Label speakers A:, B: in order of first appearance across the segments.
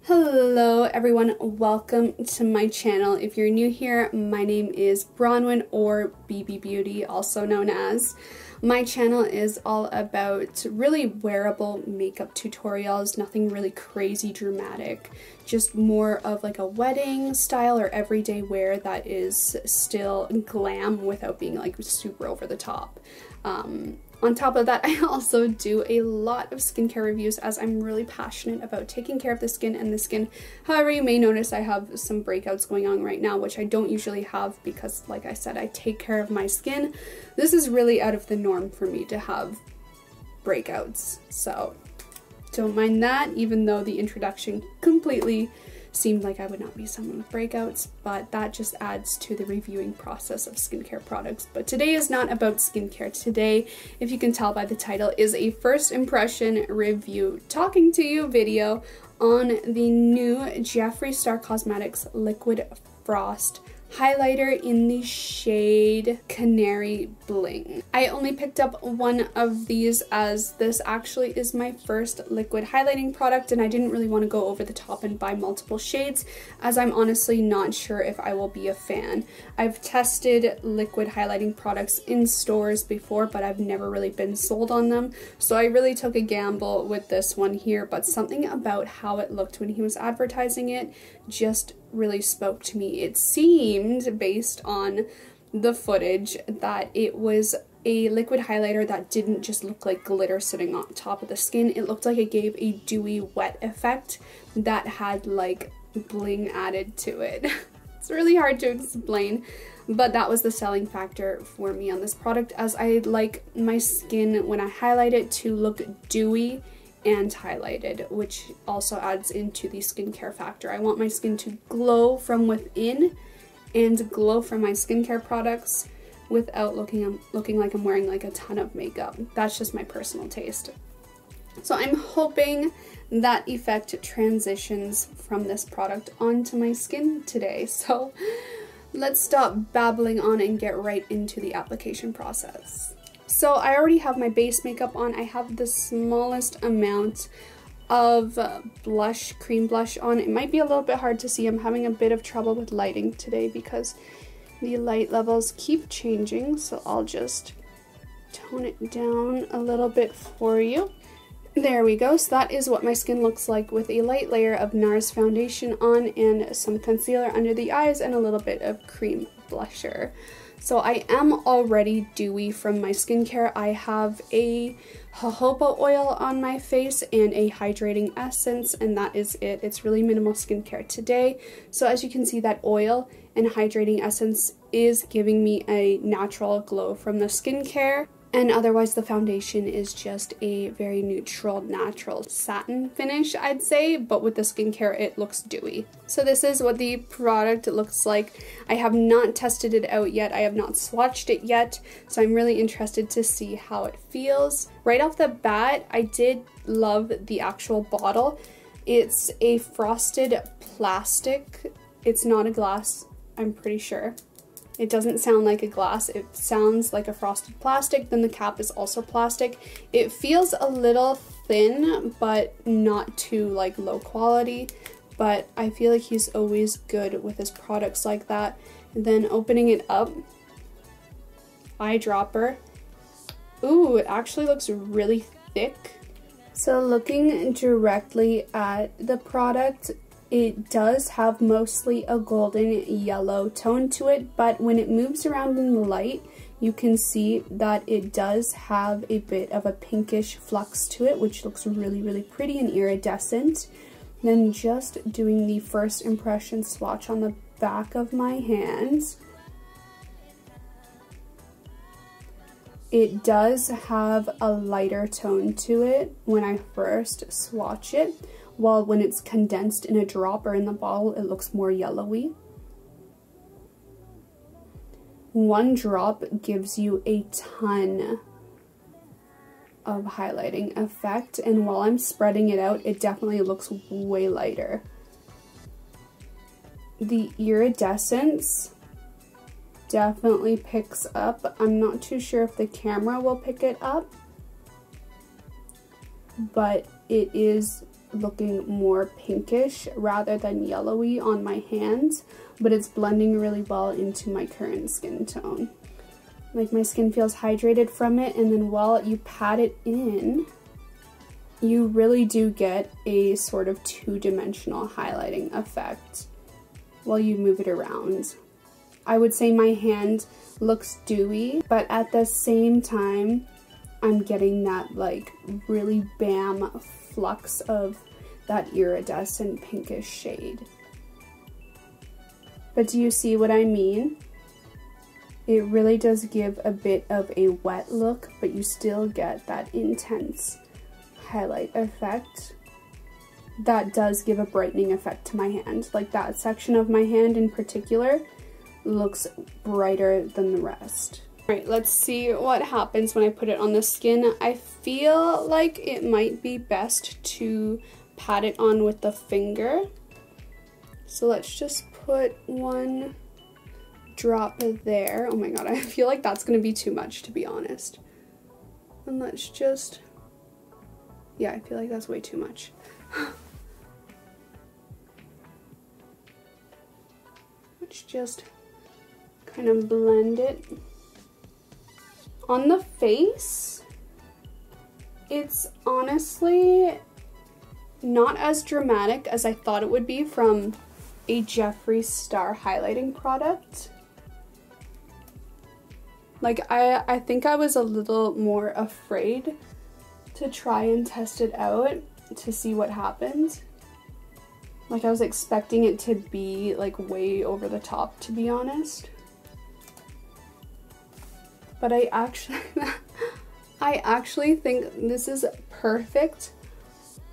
A: Hello everyone, welcome to my channel. If you're new here, my name is Bronwyn or BB Beauty, also known as. My channel is all about really wearable makeup tutorials, nothing really crazy dramatic, just more of like a wedding style or everyday wear that is still glam without being like super over the top. On top of that, I also do a lot of skincare reviews as I'm really passionate about taking care of the skin and the skin. However, you may notice I have some breakouts going on right now, which I don't usually have because, like I said, I take care of my skin. This is really out of the norm for me to have breakouts, so don't mind that, even though the introduction completely seemed like I would not be someone with breakouts, but that just adds to the reviewing process of skincare products. But today is not about skincare. Today, if you can tell by the title, is a first impression review talking to you video on the new Jeffree Star Cosmetics Liquid Frost highlighter in the shade Canary Bling. I only picked up one of these as this actually is my first liquid highlighting product, and I didn't really want to go over the top and buy multiple shades as I'm honestly not sure if I will be a fan. I've tested liquid highlighting products in stores before, but I've never really been sold on them, so I really took a gamble with this one here, but something about how it looked when he was advertising it just really spoke to me. It seemed, based on the footage, that it was a liquid highlighter that didn't just look like glitter sitting on top of the skin. It looked like it gave a dewy wet effect that had like bling added to it. It's really hard to explain, but that was the selling factor for me on this product, as I like my skin when I highlight it to look dewy and highlighted, which also adds into the skincare factor. I want my skin to glow from within and glow from my skincare products without looking like I'm wearing like a ton of makeup. That's just my personal taste. So I'm hoping that effect transitions from this product onto my skin today. So let's stop babbling on and get right into the application process. So I already have my base makeup on. I have the smallest amount of blush, cream blush on. It might be a little bit hard to see. I'm having a bit of trouble with lighting today because the light levels keep changing. So I'll just tone it down a little bit for you. There we go. So that is what my skin looks like with a light layer of NARS foundation on and some concealer under the eyes and a little bit of cream blusher. So I am already dewy from my skincare. I have a jojoba oil on my face and a hydrating essence, and that is it. It's really minimal skincare today. So as you can see, that oil and hydrating essence is giving me a natural glow from the skincare. And otherwise the foundation is just a very neutral, natural satin finish, I'd say, but with the skincare it looks dewy. So this is what the product looks like. I have not tested it out yet. I have not swatched it yet, so I'm really interested to see how it feels. Right off the bat, I did love the actual bottle. It's a frosted plastic. It's not a glass, I'm pretty sure. It doesn't sound like a glass, it sounds like a frosted plastic. Then the cap is also plastic. It feels a little thin, but not too like low quality. But I feel like he's always good with his products like that. And then opening it up, eyedropper. Ooh, it actually looks really thick. So looking directly at the product, it does have mostly a golden yellow tone to it, but when it moves around in the light, you can see that it does have a bit of a pinkish flux to it, which looks really, really pretty and iridescent. Then just doing the first impression swatch on the back of my hands. It does have a lighter tone to it when I first swatch it, while when it's condensed in a drop or in the bottle, it looks more yellowy. One drop gives you a ton of highlighting effect, and while I'm spreading it out, it definitely looks way lighter. The iridescence definitely picks up. I'm not too sure if the camera will pick it up, but it is looking more pinkish rather than yellowy on my hands, but it's blending really well into my current skin tone. Like, my skin feels hydrated from it, and then while you pat it in, you really do get a sort of two-dimensional highlighting effect while you move it around. I would say my hand looks dewy, but at the same time, I'm getting that like really bam flux of that iridescent pinkish shade. But do you see what I mean? It really does give a bit of a wet look, but you still get that intense highlight effect. That does give a brightening effect to my hand. Like, that section of my hand in particular looks brighter than the rest. Alright, let's see what happens when I put it on the skin. I feel like it might be best to pat it on with the finger. So let's just put one drop there. Oh my god, I feel like that's gonna be too much, to be honest. And let's just, yeah, I feel like that's way too much. Let's just kind of blend it. On the face, it's honestly not as dramatic as I thought it would be from a Jeffree Star highlighting product. Like, I think I was a little more afraid to try and test it out to see what happened. Like, I was expecting it to be like way over the top, to be honest. But I actually think this is perfect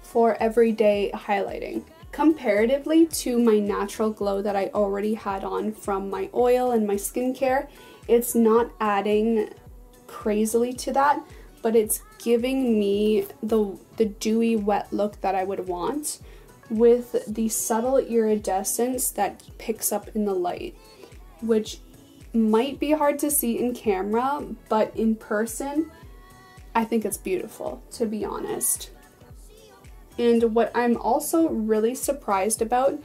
A: for everyday highlighting. Comparatively to my natural glow that I already had on from my oil and my skincare, it's not adding crazily to that, but it's giving me the dewy wet look that I would want with the subtle iridescence that picks up in the light, which might be hard to see in camera, but in person, I think it's beautiful, to be honest. And what I'm also really surprised about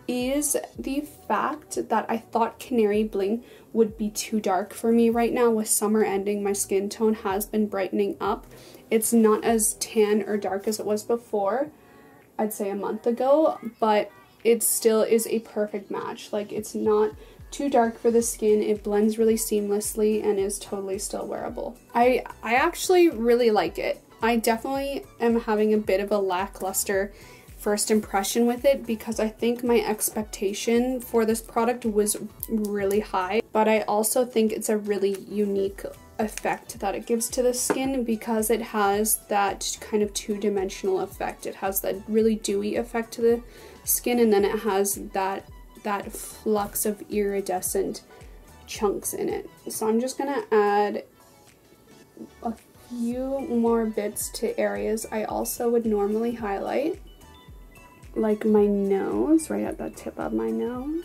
A: is the fact that I thought Canary Bling would be too dark for me right now. With summer ending, my skin tone has been brightening up. It's not as tan or dark as it was before, I'd say a month ago, but it still is a perfect match. Like, it's not too dark for the skin, it blends really seamlessly and is totally still wearable. I actually really like it. I definitely am having a bit of a lackluster first impression with it because I think my expectation for this product was really high, but I also think it's a really unique effect that it gives to the skin because it has that kind of two-dimensional effect. It has that really dewy effect to the skin, and then it has that flux of iridescent chunks in it. So I'm just gonna add a few more bits to areas I also would normally highlight, like my nose, right at the tip of my nose.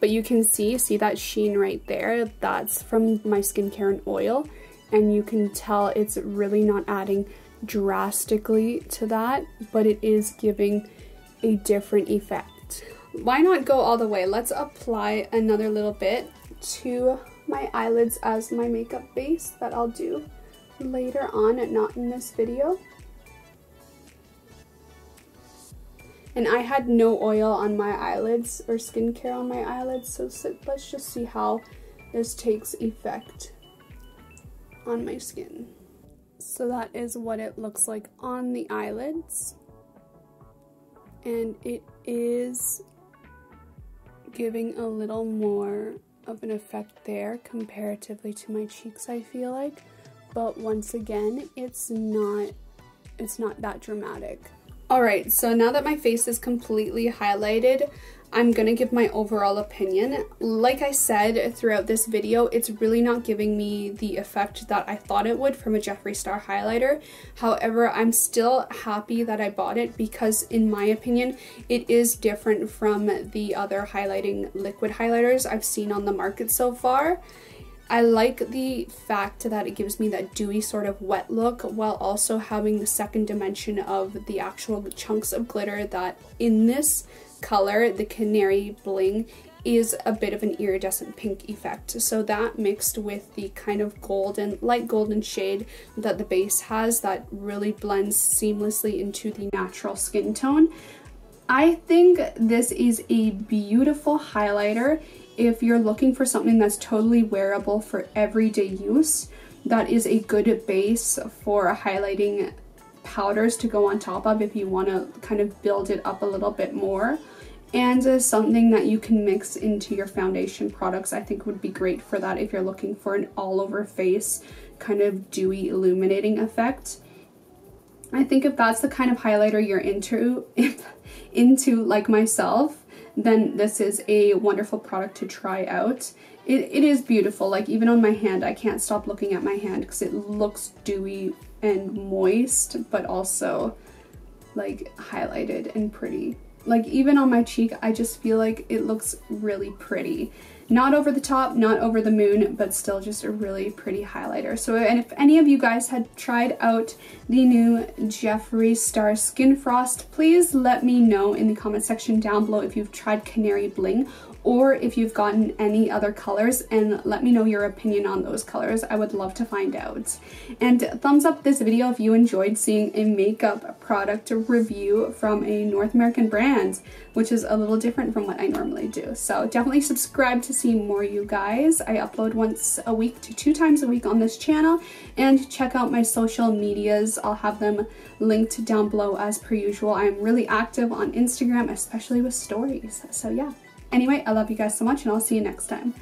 A: But you can see that sheen right there? That's from my skincare and oil, and you can tell it's really not adding drastically to that, but it is giving a different effect. Why not go all the way? Let's apply another little bit to my eyelids as my makeup base that I'll do later on, not in this video. And I had no oil on my eyelids or skincare on my eyelids, so let's just see how this takes effect on my skin. So that is what it looks like on the eyelids. And it is giving a little more of an effect there comparatively to my cheeks, I feel like. But once again, it's not that dramatic. Alright, so now that my face is completely highlighted, I'm gonna give my overall opinion. Like I said throughout this video, it's really not giving me the effect that I thought it would from a Jeffree Star highlighter. However, I'm still happy that I bought it because, in my opinion, it is different from the other highlighting liquid highlighters I've seen on the market so far. I like the fact that it gives me that dewy sort of wet look while also having the second dimension of the actual chunks of glitter that in this color, the Canary Bling, is a bit of an iridescent pink effect. So that mixed with the kind of golden, light golden shade that the base has that really blends seamlessly into the natural skin tone. I think this is a beautiful highlighter if you're looking for something that's totally wearable for everyday use. That is a good base for highlighting powders to go on top of if you want to kind of build it up a little bit more. And something that you can mix into your foundation products I think would be great for that if you're looking for an all over face kind of dewy illuminating effect. I think if that's the kind of highlighter you're into like myself, then this is a wonderful product to try out. It is beautiful, like even on my hand, I can't stop looking at my hand because it looks dewy and moist, but also like highlighted and pretty. Like even on my cheek, I just feel like it looks really pretty. Not over the top, not over the moon, but still just a really pretty highlighter. So, and if any of you guys had tried out the new Jeffree Star Skin Frost, please let me know in the comment section down below if you've tried Canary Bling or if you've gotten any other colors, and let me know your opinion on those colors. I would love to find out. And thumbs up this video if you enjoyed seeing a makeup product review from a North American brand, which is a little different from what I normally do. So definitely subscribe to see more, you guys. I upload once a week to 2 times a week on this channel, and check out my social medias. I'll have them linked down below as per usual. I'm really active on Instagram, especially with stories. So yeah. Anyway, I love you guys so much, and I'll see you next time.